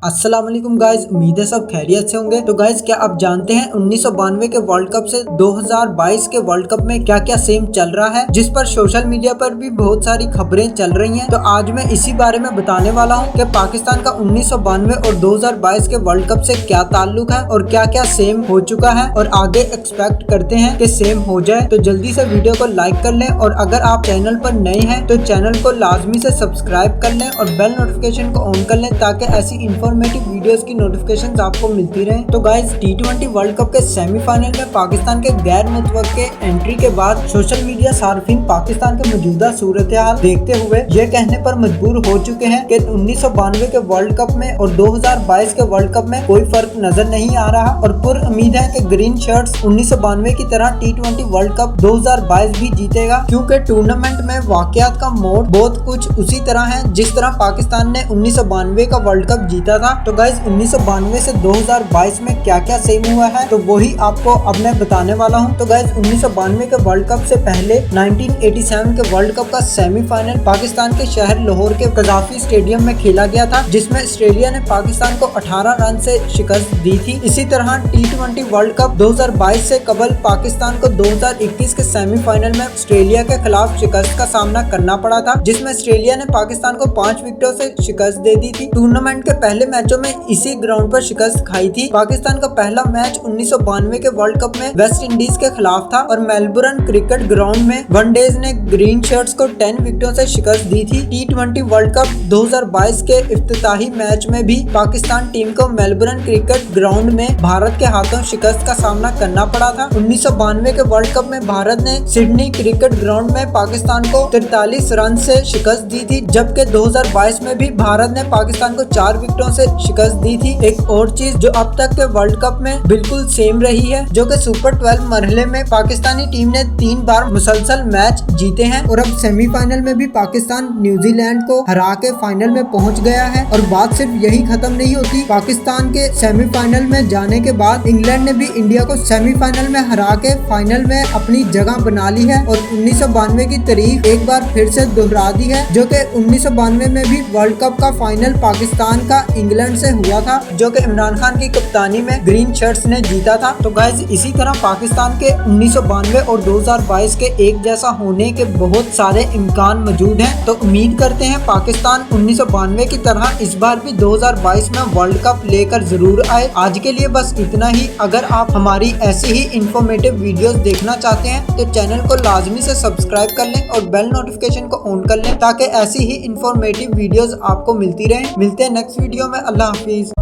अस्सलाम वालेकुम गाइज, उम्मीद है सब खैरियत से होंगे। तो गाइज, क्या आप जानते हैं 1992 के वर्ल्ड कप से 2022 के वर्ल्ड कप में क्या क्या सेम चल रहा है, जिस पर सोशल मीडिया पर भी बहुत सारी खबरें चल रही हैं। तो आज मैं इसी बारे में बताने वाला हूं कि पाकिस्तान का 1992 और 2022 के वर्ल्ड कप से क्या ताल्लुक है और क्या क्या सेम हो चुका है और आगे एक्सपेक्ट करते हैं कि सेम हो जाए। तो जल्दी से वीडियो को लाइक कर लें और अगर आप चैनल पर नए हैं तो चैनल को लाजमी से सब्सक्राइब कर लें और बेल नोटिफिकेशन को ऑन कर लें ताकि ऐसी इन्फॉर्मेटिव वीडियोस की नोटिफिकेशंस आपको मिलती रहे। तो गाइस, T20 वर्ल्ड कप के सेमीफाइनल में पाकिस्तान के गैर मुतवक्के एंट्री के बाद सोशल मीडिया सार्फिन पाकिस्तान के मौजूदा सूरत हाल देखते हुए ये कहने पर मजबूर हो चुके हैं कि 1992 के वर्ल्ड कप में और 2022 के वर्ल्ड कप में कोई फर्क नजर नहीं आ रहा और पुर उम्मीद है कि ग्रीन शर्ट्स 1992 की तरह T20 वर्ल्ड कप 2022 भी जीतेगा, क्योंकि टूर्नामेंट में वाकयात का मोड बहुत कुछ उसी तरह है जिस तरह पाकिस्तान ने 1992 का वर्ल्ड कप जीता था। तो गाइस, 1992 से 2022 में क्या क्या सेम हुआ है तो वही आपको अब मैं बताने वाला हूं। तो गाइस, 1992 के वर्ल्ड कप से पहले 1987 के वर्ल्ड कप का सेमीफाइनल पाकिस्तान के शहर लाहौर के कजाफी स्टेडियम में खेला गया था, जिसमें ऑस्ट्रेलिया ने पाकिस्तान को 18 रन से शिकस्त दी थी। इसी तरह T20 वर्ल्ड कप 2022 से कबल पाकिस्तान को 2021 के सेमीफाइनल में ऑस्ट्रेलिया के खिलाफ शिकस्त का सामना करना पड़ा था, जिसमें ऑस्ट्रेलिया ने पाकिस्तान को 5 विकेटों से शिकस्त दे दी थी। टूर्नामेंट के पहले मैचों में इसी ग्राउंड पर शिकस्त खाई थी। पाकिस्तान का पहला मैच 1992 के वर्ल्ड कप में वेस्ट इंडीज के खिलाफ था और मेलबर्न क्रिकेट ग्राउंड में वनडेज ने ग्रीन शर्ट्स को 10 विकेटों से शिकस्त दी थी। T20 वर्ल्ड कप 2022 के इफ्तिताही मैच में भी पाकिस्तान टीम को मेलबर्न क्रिकेट ग्राउंड में भारत के हाथों शिकस्त का सामना करना पड़ा था। 1992 के वर्ल्ड कप में भारत ने सिडनी क्रिकेट ग्राउंड में पाकिस्तान को 43 रन से शिकस्त दी थी, जबकि 2022 में भी भारत ने पाकिस्तान को 4 विकेटों से शिकस्त दी थी। एक और चीज जो अब तक के वर्ल्ड कप में बिल्कुल सेम रही है, जो कि सुपर 12 मरहले में पाकिस्तानी टीम ने 3 बार मुसलसल मैच जीते हैं और अब सेमीफाइनल में भी पाकिस्तान न्यूजीलैंड को हरा के फाइनल में पहुंच गया है। और बात सिर्फ यही खत्म नहीं होती, पाकिस्तान के सेमीफाइनल में जाने के बाद इंग्लैंड ने भी इंडिया को सेमीफाइनल में हरा के फाइनल में अपनी जगह बना ली है और 1992 की तारीख एक बार फिर से दोहरा दी है, जो कि 1992 में भी वर्ल्ड कप का फाइनल पाकिस्तान का इंग्लैंड से हुआ था, जो कि इमरान खान की कप्तानी में ग्रीन शर्ट्स ने जीता था। तो गाइज, इसी तरह पाकिस्तान के 1992 और 2022 के एक जैसा होने के बहुत सारे इम्कान मौजूद हैं। तो उम्मीद करते हैं पाकिस्तान 1992 की तरह इस बार भी 2022 में वर्ल्ड कप लेकर जरूर आए। आज के लिए बस इतना ही। अगर आप हमारी ऐसी ही इंफॉर्मेटिव वीडियोस देखना चाहते हैं तो चैनल को लाजमी से सब्सक्राइब कर लें और बेल नोटिफिकेशन को ऑन कर लें ताकि ऐसी ही इंफॉर्मेटिव वीडियोस आपको मिलती रहे। मिलते हैं नेक्स्ट वीडियो में। अल्लाह हाफिज।